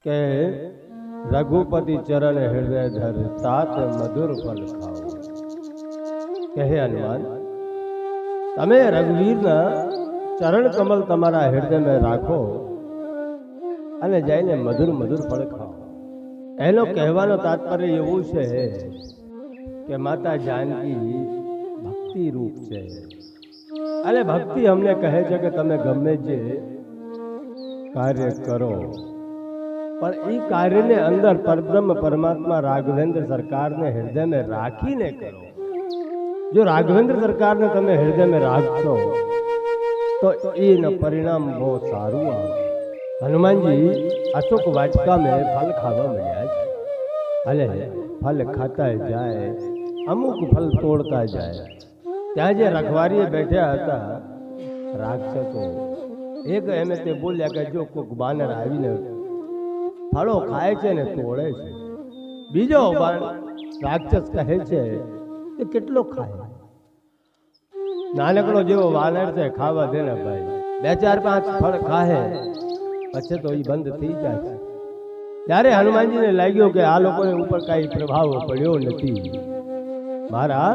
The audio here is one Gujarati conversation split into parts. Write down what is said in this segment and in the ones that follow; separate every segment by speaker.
Speaker 1: કે રઘુપતિ ચરણ હૃદય ધર तात મધુર ફલ ખાઓ। કહે હનુમાન, તમે રઘુવીરના ચરણ કમલ તમારા હૃદયમાં રાખો અને જઈને મધુર મધુર ફળ ખાઓ। એનો કહેવાનો તાત્પર્ય એવું છે કે માતા જાનકી ભક્તિ રૂપ છે અને ભક્તિ અમને કહે છે કે તમે ગમે જે કાર્ય કરો પણ એ કાર્યને અંદર પરબ્રહ્મ પરમાત્મા રાઘવેન્દ્ર સરકારને હૃદયમાં રાખીને કરો। જો રાઘવેન્દ્ર સરકારને તમે હૃદયમાં રાખશો તો એનું પરિણામ બહુ સારું આવે। હનુમાનજી અશોક વાटिका में फल खावा મળ્યા છે અને ફલ ખાતા જાય, અમુક ફલ તોડતા જાય। ત્યાં જે રખવારીએ બેઠા હતા રાક્ષસો, એક એમ તે બોલ્યા કે જો કોઈક બાનર આવીને ફળો ખાય છે ને તોડે છે, બીજો રાક્ષસ કહે છે કે કેટલો ખાય, નાનકડો જેવો વાનર છે ખાવા દે ને ભાઈ, 2-4-5 ફળ ખાહે પછી તો એ બંધ થઈ જાય। ત્યારે હનુમાનજીને લાગ્યો કે આ લોકોને ઉપર કઈ પ્રભાવ પડ્યો નથી, મારા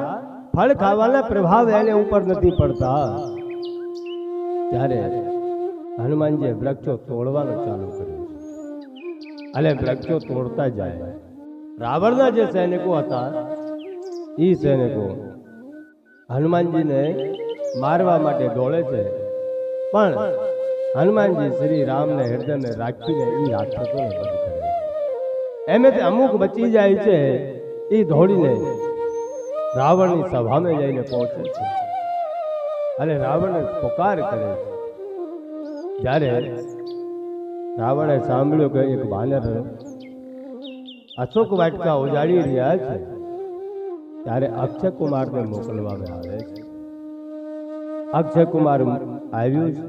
Speaker 1: ફળ ખાવાના પ્રભાવ એને ઉપર નથી પડતા। ત્યારે હનુમાનજીએ વૃક્ષો તોડવાનું ચાલુ કર્યું અને વૃક્ષો તોડતા જાય। રાવણના જે સૈનિકો હતા એ સૈનિકો હનુમાનજીને મારવા માટે દોડે છે, પણ હનુમાનજી શ્રી રામને હૃદયને રાખીને એ રાક્ષસોને બંધ કરે। એમાંથી અમુક બચી જાય છે, એ દોડીને રાવણની સભામાં જઈને પહોંચે છે અને રાવણને પુકાર કરે છે। જ્યારે રાવણે સાંભળ્યું કે એક વાનર અશોક વાટિકા ઉજાડી રહ્યા છે, ત્યારે અક્ષય કુમારને મોકલવામાં આવે છે। અક્ષય કુમાર આવ્યું છે।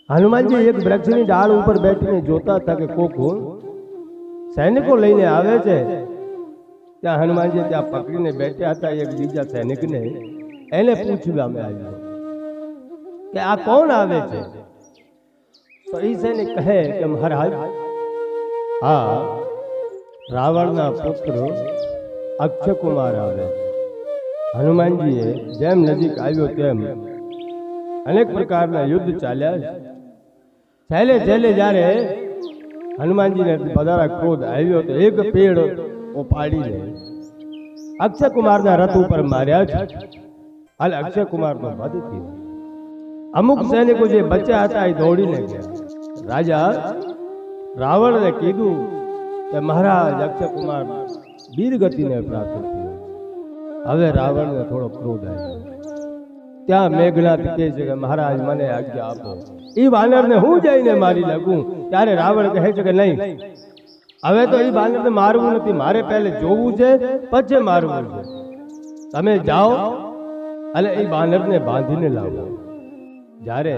Speaker 1: હનુમાનજી એક વૃક્ષની ડાળ ઉપર બેઠીને જોતા હતા કે કોક સૈનિકો લઈને આવે છે। ત્યાં હનુમાનજી ત્યાં પકડીને બેઠા હતા એક બીજા સૈનિકને, એને પૂછવામાં આવ્યું કે આ કોણ આવે છે? તો એ સૈનિક કહે કે મહારાજ હા રાવણના પુત્ર અક્ષય કુમાર આવે। હનુમાનજીએ જેમ નજીક આવ્યો તેમ અનેક પ્રકારના યુદ્ધ ચાલ્યા। છેલ્લે છેલ્લે જ્યારે હનુમાનજીને વધારે ક્રોધ આવ્યો તો એક પેડ ઉપાડીને અક્ષય કુમારના રથ ઉપર માર્યા છે અને અક્ષય કુમારનો વધ થયો। અમુક સૈનિકો જે બચ્યા હતા એ દોડીને ગયા। રાજા રાવણને કીધું કે મહારાજ અક્ષય કુમાર વીર ગતિને પ્રાપ્ત થયો। હવે રાવણને થોડો ક્રોધ આવ્યો। ત્યાં મેઘનાથ કહે છે કે મહારાજ મને આજ્ઞા આપો, એ વાનરને હું જઈને મારી લાગું। ત્યારે રાવણ કહે છે કે નહીં, હવે તો એ વાનરને મારવું નથી, મારે પહેલે જોવું છે પછી મારવું છે। તમે જાઓ અને એ વાનરને બાંધીને લાવો। જ્યારે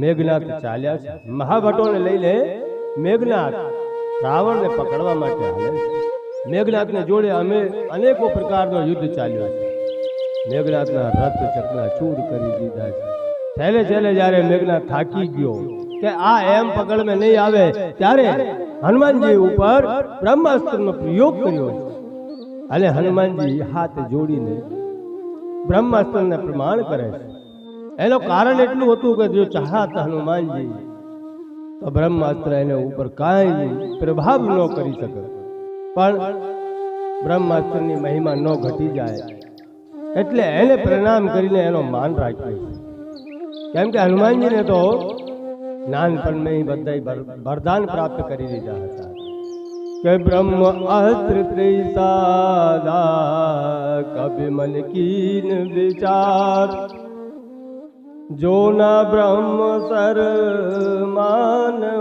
Speaker 1: મેઘનાથ ચાલ્યા છે, મહાભટોને લઈને મેઘનાથ રાવણને પકડવા માટે હાલે છે। મેઘનાથને જોડે અમે અનેકો પ્રકારનો યુદ્ધ ચાલ્યો છે। મેઘનાથના રથ ચકના ચૂર કરી દીધા છે। છેલ્લે છેલ્લે જ્યારે મેઘનાથ થાકી ગયો કે આ એમ પકડમાં નહીં આવે, ત્યારે હનુમાનજી ઉપર બ્રહ્માસ્ત્રનો પ્રયોગ કર્યો અને હનુમાનજી હાથ જોડીને બ્રહ્માસ્ત્રને પ્રમાણ કરે છે। એનું કારણ એટલું હતું કે જો ચાહત હનુમાનજી તો બ્રહ્માસ્ત્ર એને ઉપર કાંઈ પ્રભાવ ન કરી શકે, પણ બ્રહ્માસ્ત્રની મહિમા ન ઘટી જાય એટલે એને પ્રણામ કરીને એનો માન રાખ્યો છે। કેમ કે હનુમાનજીને તો નાનપણમાં બધા વરદાન પ્રાપ્ત કરી દીધા હતા કે બ્રહ્મ અસ્ત્ર ત્રિસાદા કભી મન કીન વિચાર, જો ના બ્રહ્મ સર માનઉ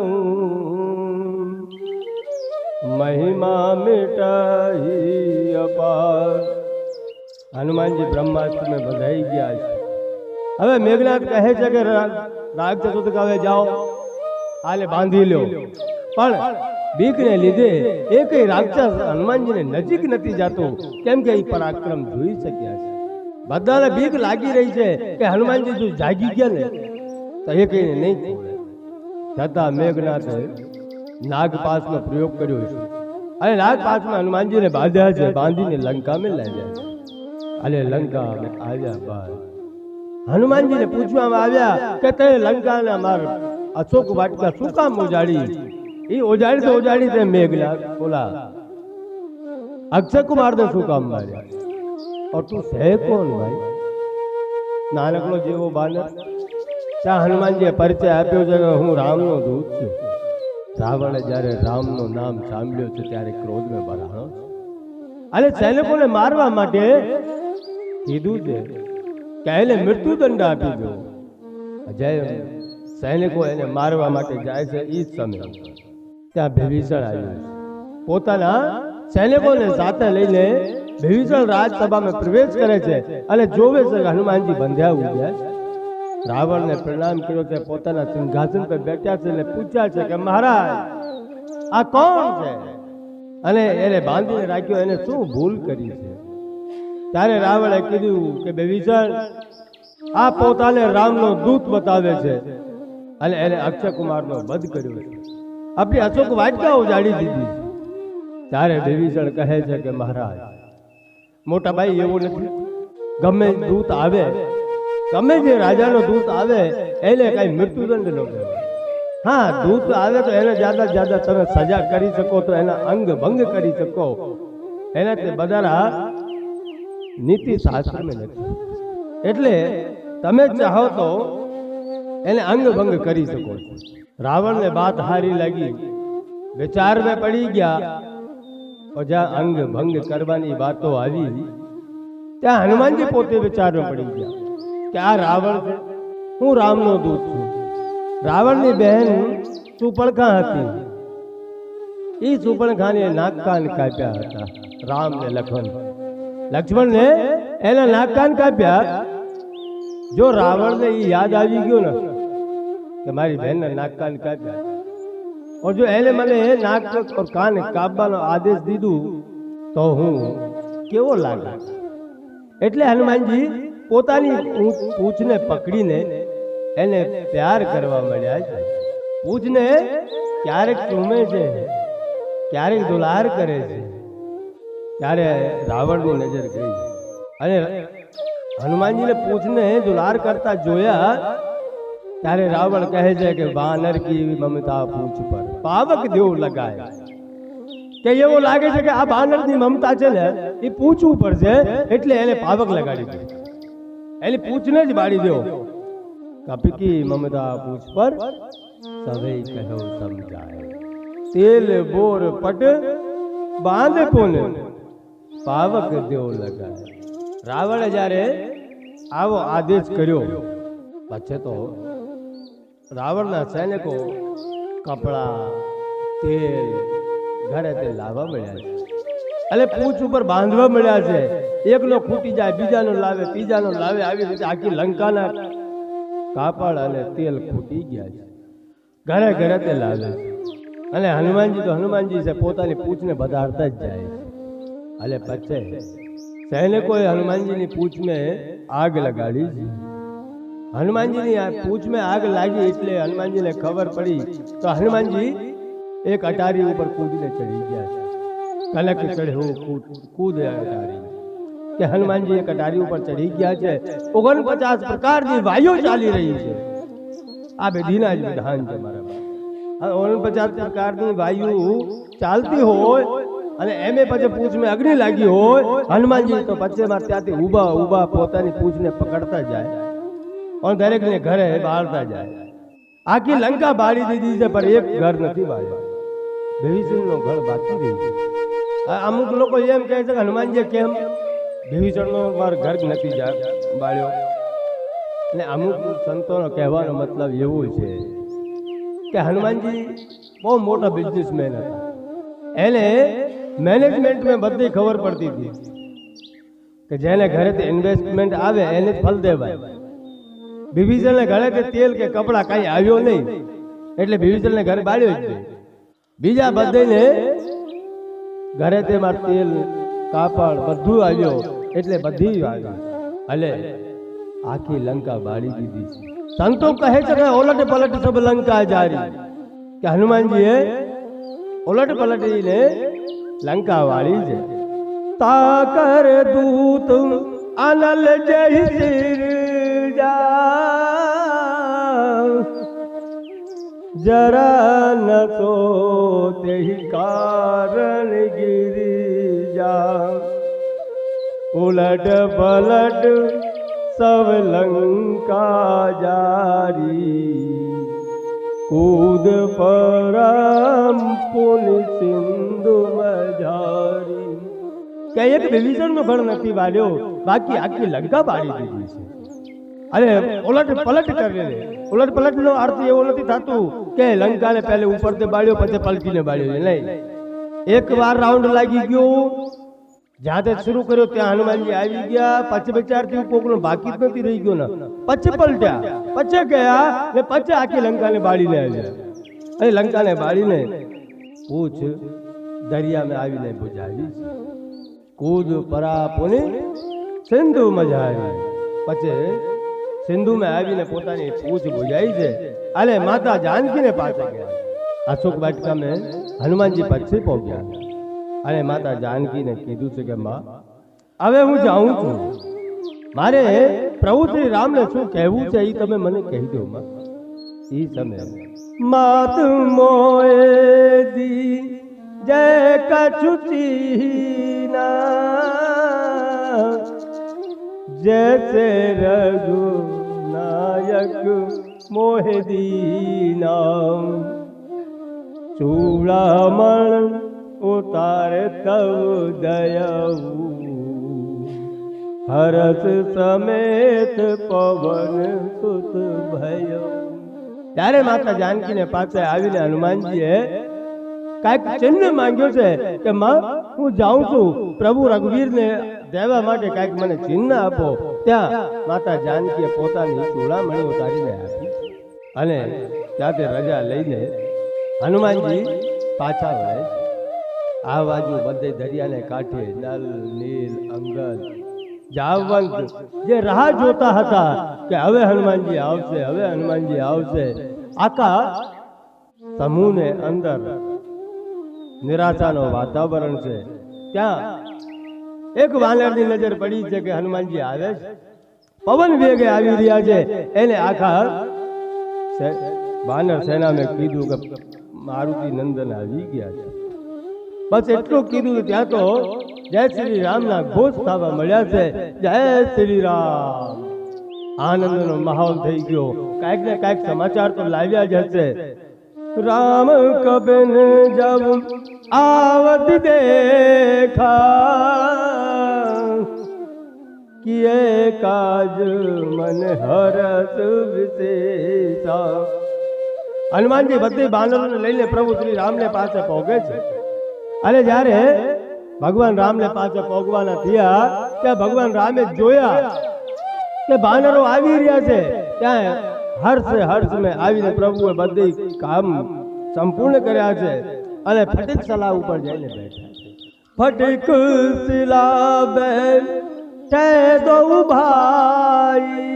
Speaker 1: મહિમા મિટાઈ અપાર। હનુમાનજી બ્રહ્માસ્ત્ર में બંધાઈ ગયા છે। હવે મેઘનાથ કહે છે કે રાક્ષસો તો હવે જાઓ આલે બાંધી લો, પણ બીકને લીધે એકેય રાક્ષસ હનુમાનજીને નજીક નથી જતો, કેમ કે એ પરાક્રમ જોઈ શક્યા છે। બધાને બીક લાગી રહી છે કે હનુમાનજી જો જાગી ગયા ને તો એ કઈને નહીં છોડે। છતાં મેઘનાથે નાગપાશનો પ્રયોગ કર્યો છે અને નાગપાશમાં હનુમાનજીને બાંધ્યા છે, બાંધીને લંકામાં લઈ જાય છે. અને લંકામાં આવ્યા બાદ હનુમાનજીને પૂછવામાં આવ્યા કે તે લંકાના માર અશોક વાટિકા શું કામ ઉજાડી? એ ઉજાડી તે મેઘના બોલા અક્ષય કુમાર ને શું કામ માર્યા? और तू है कौन भाई? નાનકડો જેવો બાનર ત્યાં હનુમાનજીએ પરિચય આપ્યો છે કે હું રામનો દૂત છું. રાવણે જ્યારે રામનું નામ સાંભળ્યું છે ત્યારે ક્રોધમાં ભરાણો અને સૈનિકોને મારવા માટે કીધું છે કે એને મૃત્યુદંડ આપી દો. જય સૈનિકો એને મારવા માટે જાય છે. એ જ સમય ત્યાં વિભીષણ આવ્યું છે. પોતાના સૈનિકોને સાથે લઈને વિભીષણ રાજસભામાં પ્રવેશ કરે છે અને જોવે છે કે હનુમાનજી બંધ્યા ઉભ્યા છે. રાવણને પ્રણામ કર્યો છે, પોતાના સિંહાસન પર બેઠા છે અને પૂછ્યા છે કે મહારાજ આ કોણ છે અને એને બાંધીને રાખ્યો, એને શું ભૂલ કરી છે? ત્યારે રાવણે કીધું કે વિભીષણ આ પોતાને રામનો દૂત બતાવે છે અને એને અક્ષય કુમારનો વધ કર્યો છે, આપણી અશોક વાટિકા ઉજાડી દીધી. ત્યારે વિભીષણ કહે છે કે મહારાજ મોટા ભાઈ એવું નથી, ગમે દૂત આવે, ગમે જે રાજાનો દૂત આવે એને કઈ મૃત્યુદંડ ન કહેવાય. હા, દૂત આવે તો એને જ્યાદા તમે સજા કરી શકો, તો એના અંગ ભંગ કરી શકો, એના તે બધા નીતિ શાસ્ત્રમાં નથી. એટલે તમે ચાહો તો એને અંગ ભંગ કરી શકો છો. રાવણને વાત હારી લાગી, વિચાર में પડી ગયા. જ્યાં અંગ ભંગ કરવાની વાતો આવી ત્યાં હનુમાનજી પોતે વિચારમાં પડી ગયા કે આ રાવણ છે, હું રામનો દૂત છું. રાવણની બહેન સુપર્ણખા હતી. એ સુપર્ણખાને નાક કાન કાપ્યા હતા. રામ ને લક્ષ્મણને એના નાક કાન કાપ્યા. જો રાવણને એ યાદ આવી ગયો ને કે મારી બહેનને નાક કાન કાપ્યા, और जो એને મને નાક और કાન કાપવાનો આદેશ દીધું તો હું કેવો લાગે. એટલે હનુમાનજી પોતાની પૂંછને પકડીને એને પ્યાર કરવા મળ્યા છે. પૂંછને ક્યારેક ચૂમે છે, ક્યારેક દુલાર કરે છે. ત્યારે રાવણની નજર ગઈ અને હનુમાનજીને પૂંછને દુલાર કરતા જોયા. ત્યારે રાવણ કહે છે કે વાનર કી મમતા પૂંછ પર પાવક દેવ લગાય, કે એવો લાગે છે કે આ વાનરની મમતા છે ને એ પૂંછ ઉપર છે, એટલે એને પાવક લગાડી દે, એની પૂંછને જ બાળી દો. કપિકી મમતા પૂંછ પર સવે કહો સમજાય, તેલ બોર પટ બાંધ પોને પાવક દેવ લગાય. રાવણે જ્યારે આવો આદેશ કર્યો પછી તો રાવણના સૈનિકો કપડા તેલ ઘરે તે લાવવા મળ્યા છે અને પૂંછ ઉપર બાંધવા મળ્યા છે. એકનો ખૂટી જાય, બીજાનો લાવે, ત્રીજાનો લાવે. આવી રીતે આખી લંકાના કાપડ અને તેલ ખૂટી ગયા છે. ઘરે ઘરે તે લાવે અને હનુમાનજી છે પોતાની પૂંછને વધારતા જ જાય છે. અને પછી સૈનિકોએ હનુમાનજીની પૂંછને આગ લગાડી છે. હનુમાનજીની પૂંછ में આગ લાગી એટલે હનુમાનજીને ખબર પડી તો હનુમાનજી એક અટારી ઉપર કૂદીને ચડી ગયા છે. કલક ચઢ્યો કૂદ અટારી, કે હનુમાનજી એક અટારી ઉપર ચડી ગયા છે. 49 પ્રકારની વાયુ ચાલી રહી છે. આ બેધીના જ વિધાન છે મારા. 49 પ્રકારની વાયુ ચાલતી હોય અને એમે પછી પૂંછ में અગ્નિ લાગી હોય, હનુમાનજી તો પછેમાં ત્યાંથી ઊભા પોતાની પૂંછને પકડતા જાય और दरेक ने घरे बाळता जाए. आखी लंका बाળી દીધી છે પણ એક ઘર નથી બાળ્યો. વિભીષણનો ઘર બાકી રહ્યું છે. અમુક લોકો એમ કહે છે કે હનુમાનજી કેમ વિભીષણનો ઘર નથી બાળ્યો. એટલે અમુક સંતોનો કહેવાનો મતલબ એવો છે કે હનુમાનજી બહુ મોટા બિઝનેસમેન હતા. એને મેનેજમેન્ટમાં બધી ખબર પડતી હતી કે જેને ઘરેથી ઇન્વેસ્ટમેન્ટ આવે એને જ ફળ દેવાય. વિભીષણને ઘરે કે તેલ કે કપડા કઈ આવ્યો નહીં એટલે વિભીષણને ઘરે બાળ્યો જ. બીજા બધાને ઘરે તેમાં તેલ કાપડ બધું આવ્યો એટલે બધી આવી. અલે આખી લંકા બાળી દીધી છે. સંતો કહે છે કે ઓલટ પલટ સબ લંકા જારી, કે હનુમાનજીએ ઉલટ પલટીને લંકા વાળી છે. તાકર દૂત અનલ જય સિર જા જરા ન સોતે કારણ ગિરિજા ઉલટ પલટ સવ લંકા જારી કૂદ પરમ પુનિ સિંધુ મજારી. કે એક વિભીષણનો ભળ નથી વાલ્યો, બાકી આખી લંકા બાળી દીધી છે. અરે ઉલટ પલટ કરે. ઉલટ પલટ નો અર્થ એવો નથી થતું કે લંકાને પહેલે ઉપરથી બાળ્યો પછી પલટીને બાળ્યો. નહીં, એક વાર રાઉન્ડ લાગી ગયો, જ્યાં શરૂ કર્યો ત્યાં હનુમાનજી આવી ગયા, પછી વિચારથી કોકનો બાકી જ નથી રહી ગયો ને, પછી પલટ્યા, પછી ગયા ને પછી આખી લંકાને બાળીને આવ્યા. અને લંકાને બાળીને પૂછ દરિયામાં આવીને બુજાવી. કૂદ પરા પુની સિંધુ મજારી. પછી સિંધુમાં આવીને પોતાની પૂછ બુજાઈ છે. અરે માતા જાનકીને પાસે ગયા. અશોક વાટિકામાં હનુમાનજી પછી પહોંચ્યા અને માતા જાનકીને કીધું છે કે માં હવે હું જાઉં છું, મારે પ્રભુ શ્રી રામને શું કહેવું છે એ તમે મને કહી દો માં. એ સમય માત મોએ દી જય કછુચીના જૈસે રઘુ નાયક મોહે દીના ચૂડામણ ઉતારે તવ દયાવું હરસ સમેત પવન સુત ભય. ત્યારે માતા જાનકીને પાસે આવીને હનુમાનજીએ કાંઈક ચિહ્ન માંગ્યો છે કે માં હું જાઉં છું, પ્રભુ રઘુવીરને દેવા માટે કાંઈક મને ચિહ્ન આપો. ત્યાં માતા જાનકીએ પોતાની ચૂડામણી ઉતારીને આપી અને ત્યાંથી રજા લઈને હનુમાનજી પાછા વળે. આ બાજુ બધે દરિયાને કાંઠે નલ નીલ અંગદ જાવંત જે રાહ જોતા હતા કે હવે હનુમાનજી આવશે, હવે હનુમાનજી આવશે, આખા સમૂહને અંદર નિરાશાનો વાતાવરણ છે. ત્યાં એક વાનરની નજર પડી છે કે હનુમાનજી આવે છે, પવન વેગે આવી રહ્યા છે. એને આખા વાનર સેનાને કીધું કે મારુતિ નંદન આવી ગયા છે. બસ એટલું કીધું, ત્યાં તો જય શ્રી રામના ઘોષ થવા મળ્યા છે. જય શ્રી રામ. આનંદનો માહોલ થઈ ગયો. કાંઈક ને કાંઈક સમાચાર તો લાવ્યા જ હશે. રામ કબન જબ આવત દેખા કિયે કાજ મન હરસ વિશેષા. હનુમાનજી બધી બાનરોને લઈને પ્રભુ શ્રી રામને પાસે પહોંચે છે. અને જ્યારે ભગવાન રામને પાસે પહોંચવાના થયા ત્યાં ભગવાન રામે જોયા કે બાનરો આવી રહ્યા છે. ત્યાં હર્ષ મેં આવીને પ્રભુએ બધી કામ સંપૂર્ણ કર્યા છે અને ફટીક શિલા ઉપર જઈને બેઠા. ફટીક શિલા બેઠે દો ભાઈ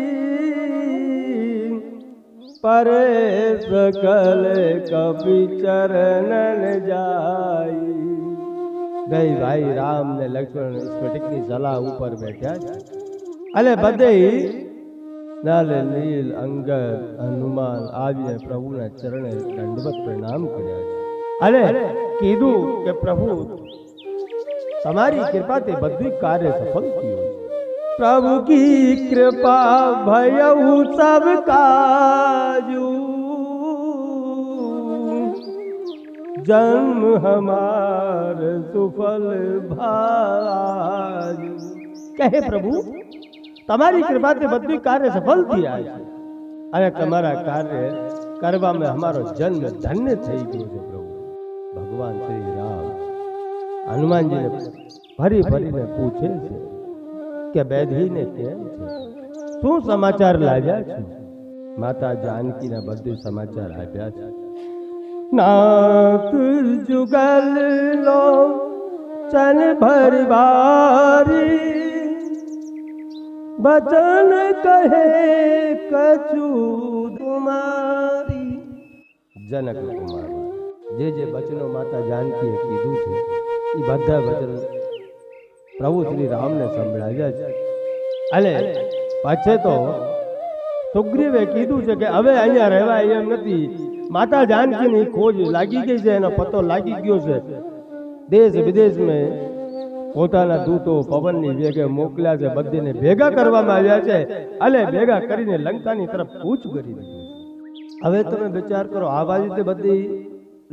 Speaker 1: પરે સકલ કપિ ચરણન જાય. ગઈ ભાઈ રામ ને લક્ષ્મણ સ્ફટિકની શિલા ઉપર બેઠા છે અને બધે નલ નીલ અંગદ હનુમાન આવીને પ્રભુના ચરણે દંડવત પ્રણામ કર્યા છે અને કીધું કે પ્રભુ તમારી કૃપાથી બધું કાર્ય સફળ થયું. પ્રભુ કી કૃપા ભયઉ સબ કાજુ જન્મ હમાર સુફલ ભાજુ. કહે પ્રભુ તમારી કૃપાથી બધું કાર્ય સફળ થયા છે અને તમારા કાર્ય કરવામાં અમારો જન્મ ધન્ય થઈ ગયો છે. પ્રભુ ભગવાન શ્રી રામ હનુમાનજીને ફરી ફરીને પૂછે છે કે બેધીને કેમ છે, શું સમાચાર લાવ્યા છો? માતા જાનકીના બધું સમાચાર આપ્યા છે. નાથ જુગલ લો ચન ભરી બારી बचन कहे कछु तुम्हारी. जनक कुमारी જે વચનો માતા જાનકીએ કીધું છે એ બધા વચન પ્રભુ શ્રી રામને સંભળાવ્યા છે. અને પછી તો સુગ્રીવે કીધું છે કે હવે અહીંયા રહેવાય એમ નથી. માતા જાનકીની ખોજ લાગી ગઈ છે, એનો પતો લાગી ગયો છે. દેશ વિદેશમાં પોતાના દૂતો પવનની વેગે મોકલ્યા છે, બધીને ભેગા કરવામાં આવ્યા છે અને ભેગા કરીને લંકાની તરફ કૂચ કરી દીધું. હવે તમે વિચાર કરો, આવા રીતે બધી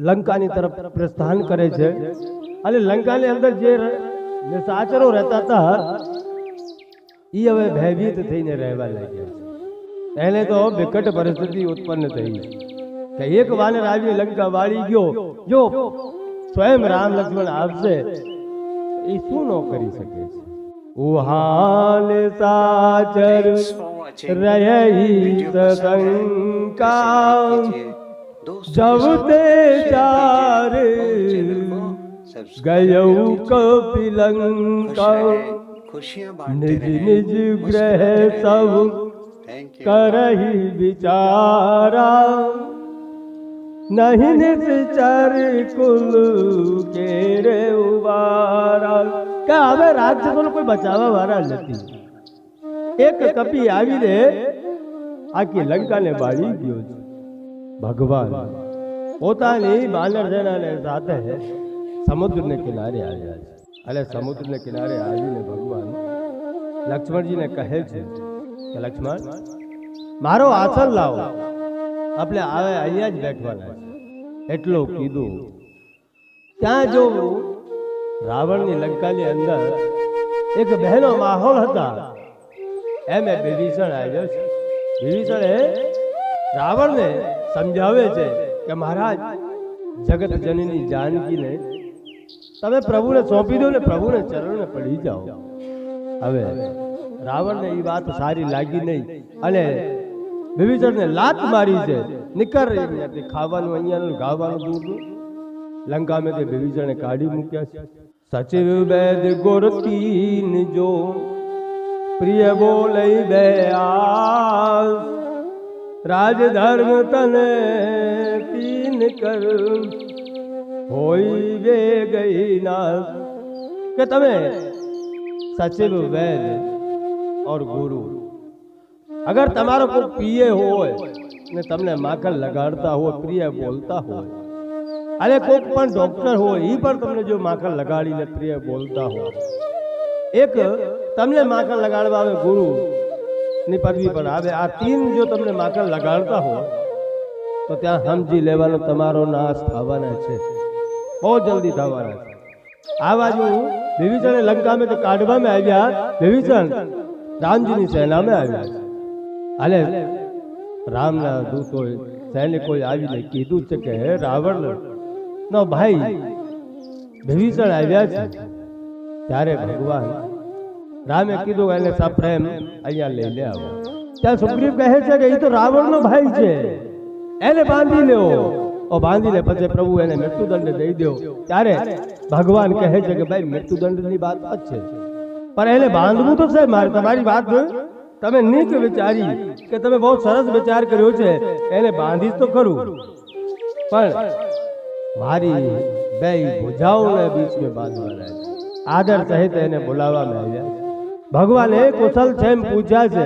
Speaker 1: લંકાની તરફ પ્રસ્થાન કરે છે અને લંકાની અંદર જે નિશાચરો રહેતા હતા એ હવે ભયભીત થઈને રહેવા લાગ્યા છે. એને તો વિકટ પરિસ્થિતિ ઉત્પન્ન થઈ કે એક વાનર આવી લંકા વાળી ગયો. જો સ્વયં રામ લક્ષ્મણ આવશે એ શું ન કરી શકે છે. ઉહાન સાચર રહી સશંકા જવતે ચાર ગયો કપિલંકા નિજ નિજ ગ્રહ સૌ કરહી વિચારા નહીં નિશ્ચર કુલ કેરે ઉવારા. કે હવે રાક્ષસોને કોઈ બચાવવા વાળા નથી. એક કપી આવીને આખી લંકાને બાળી ગયો છે. ભગવાન પોતાની બાનર સેનાને સાથે સમુદ્રને કિનારે આવ્યા છે. અને સમુદ્રને કિનારે આવીને ભગવાન લક્ષ્મણજીને કહે છે કે લક્ષ્મણ, મારો આસન લાવો, આપણે આવે અહીંયા જ બેઠવાના છે. એટલું કીધું ત્યાં જો રાવણની લંકાની અંદર એક બહેનો માહોલ હતા. એમ વિભીષણ આવ્યો છે. વિભીષણે રાવણને સમજાવે છે કે મહારાજ, જગત જનની જાનકીને તમે પ્રભુને સોંપી દો ને પ્રભુને ચરણને પડી જાઓ. હવે રાવણને એ વાત સારી લાગી નહીં અને વિભીષણને લાત મારી છે. નિકર ખાવાનું અહીંયાનું ગાવાનું દૂધ લંકામાં તે વિભીષણે કાઢી મૂક્યા છે. સચિવ વેદ ગોરતીન જો પ્રિય બોલઈ બે આસ રાજધર્મ તને તીન કર હોઈ વે ગઈ નાસ. કે તમે સચિવ વેદ और गुरु अगर તમારો કોઈ પ્રિય હોય ને તમને માખણ લગાડતા હોય, પ્રિય બોલતા હોય, અને કોઈ પણ ડોક્ટર હોય એ પણ તમને જો માખણ લગાડીને પ્રિય બોલતા હોય, એક તમને માખણ લગાડવા આવે ગુરુ ની પદવી પર આવે, આ તીન જો તમને માખણ લગાડતા હોય તો ત્યાં સમજી લેવાનો તમારો નાશ થવાના છે, બહુ જલ્દી થવાના છે. આ બાજુ વિભીષણે લંકામાં તો કાઢવામાં આવ્યા. વિભીષણ રામજીની સેનામાં આવ્યા છે અને રામના દૂતો સૈનિકોએ આવીને કીધું છે કે હે રાવણ નો ભાઈ વિભીષણ આવ્યા છે. ત્યારે ભગવાન રામે કીધું એને સપ્રેમ અહીંયા લઈને આવો. ત્યાં સુગ્રીવ કહે છે કે એ તો રાવણનો ભાઈ છે, એને બાંધી લેવો. બાંધીને પછી પ્રભુ એને મૃત્યુદંડ દઈ દો. ત્યારે ભગવાન કહે છે કે ભાઈ મૃત્યુદંડની વાત જ છે, પણ એને બાંધવું તો છે. મારે તમારી વાત તમે નીચ વિચારી કે તમે બહુ સરસ વિચાર કર્યો છે, એને બાંધીશ તો ખરું, પણ મારી બે ભુજાઓને બીચમાં બાંધવાના છે. આદર સહિત એને બોલાવવામાં આવ્યા. ભગવાને કુશલ છે એમ પૂછ્યા છે.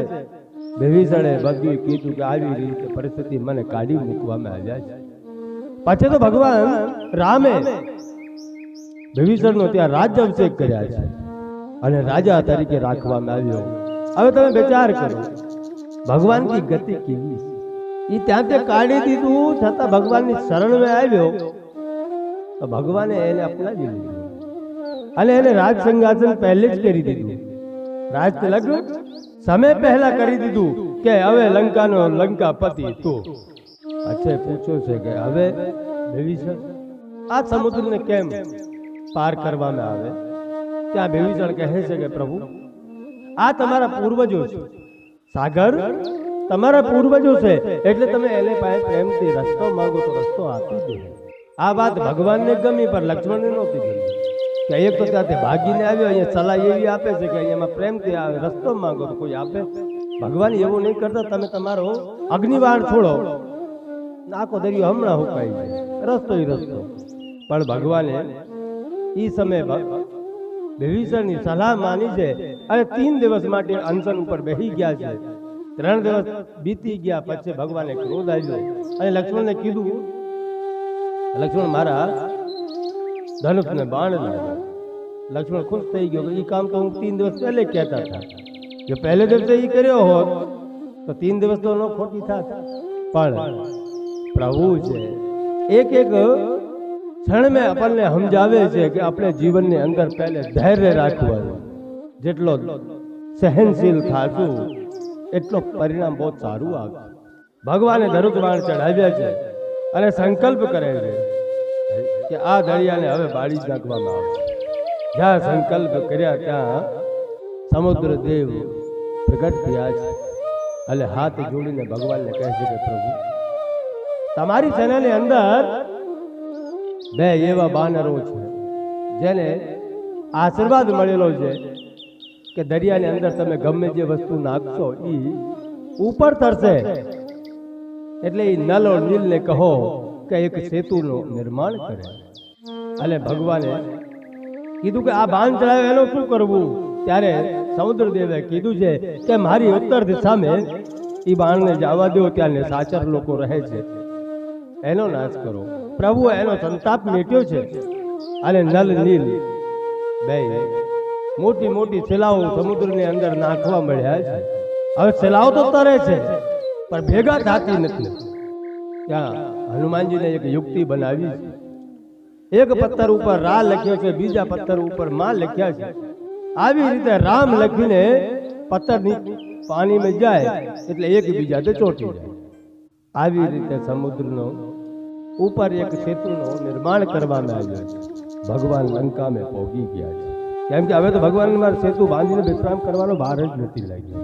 Speaker 1: વિભીષણે બધું કીધું કે આવી રીતે પરિસ્થિતિ મને કાઢી મૂકવામાં આવ્યા છે. પછી તો ભગવાન રામે વિભીષણનો ત્યાં રાજ્યાભિષેક કર્યા છે અને રાજા તરીકે રાખવામાં આવ્યો. હવે તમે વિચાર કરો ભગવાનની ગતિ કેવી છે. એ ત્યાં તે કાઢી દીધું છતાં ભગવાનની શરણમાં આવ્યો તો ભગવાને એને અપનાવી લીધું અને એને રાજ સિંહાસન પહેલે જ કરી દીધું. રાજ તિલક સમય પહેલા કરી દીધું કે હવે લંકાનો લંકાપતિ તું. અચ્છા પૂછ્યું છે કે હવે વિભીષણ આ સમુદ્રને કેમ પાર કરવામાં આવે? ત્યાં વિભીષણ કહે છે કે પ્રભુ આ તમારા પૂર્વજો છે, સાગર તમારા પૂર્વજો છે, એટલે તમે એને પાસે પ્રેમથી રસ્તો માંગો તો રસ્તો આપી દે. આ વાત ભગવાનને ગમી પણ લક્ષ્મણને નહોતી ગમી કે એક તો ત્યાંથી ભાગીને આવ્યો, અહીંયા સલાહ એવી આપે છે કે અહીંયા પ્રેમથી આવે રસ્તો માંગો તો કોઈ આપે. ભગવાન એવું નહીં કરતા, તમે તમારો અગ્નિવાણ છોડો, આખો દરિયો હમણાં હુકાઈ જાય, રસ્તો પણ ભગવાને એ સમયે વિભીષણની સલાહ માની છે અને 3 દિવસ માટે અનશન ઉપર બેસી ગયા છે. 3 દિવસ બીતી ગયા પછી ભગવાને ક્રોધ આવ્યો અને લક્ષ્મણને કીધું, લક્ષ્મણ મારા ધનુષને બાણ લાગ્યો. લક્ષ્મણ ખુશ થઈ ગયો કે એ કામ તો હું 3 દિવસ પહેલે કહેતા હતા, જો પહેલે દિવસે એ કર્યો હોત તો 3 દિવસ તો ન ખોટી થાત. પણ પ્રભુ છે એક એક ક્ષણ મેં આપણને સમજાવે છે કે આપણે જીવનની અંદર પહેલે ધૈર્ય રાખવાનું. જેટલો સહનશીલ થાશું એટલો પરિણામ બહુ સારું આવશે. ભગવાને ધનુષ બાણ ચઢાવ્યા છે અને સંકલ્પ કરે છે કે આ દરિયાને હવે બાળી નાખવામાં આવશે. જ્યાં સંકલ્પ કર્યા ત્યાં સમુદ્ર દેવ પ્રગટ થયા છે અને હાથ જોડીને ભગવાનને કહે છે કે પ્રભુ તમારી સેનાની અંદર 2 એવા બાનરો છે જેને આશીર્વાદ મળેલો છે કે દરિયાની અંદર તમે ગમે જે વસ્તુ નાખશો એ ઉપર તરશે. એટલે એ નલો નીલને કહો કે એક સેતુનું નિર્માણ કરે. અને ભગવાને કીધું કે આ બાણ ચડાવે એનું શું કરવું? ત્યારે સમુદ્રદેવે કીધું છે કે મારી ઉત્તર દિશામાં એ બાણને જવા દો, ત્યાં નિશાચર લોકો રહે છે, એનો નાશ કરો. પ્રભુએ એનો સંતાપ મેટ્યો છે અને નલ નીલ 2 મોટી મોટી શિલાઓ સમુદ્રની અંદર નાખવા મળ્યા છે. હવે શિલાઓ તો તરે છે પણ ભેગા થતી નથી. ત્યાં હનુમાનજીને એક યુક્તિ બનાવી છે. એક પથ્થર ઉપર રા લખ્યો છે, બીજા પથ્થર ઉપર માં લખ્યા છે. આવી રીતે રામ લખીને પથ્થરની પાણીમાં જાય એટલે એકબીજાથી ચોંટી જાય. આવી રીતે સમુદ્રનો ઉપર એક સેતુનું નિર્માણ કરવામાં આવ્યું છે. ભગવાન લંકામાં પહોંચી ગયા છે, કેમ કે હવે તો ભગવાન સેતુ બાંધીને વિશ્રામ કરવાનો ભાર જ નથી લાગ્યો.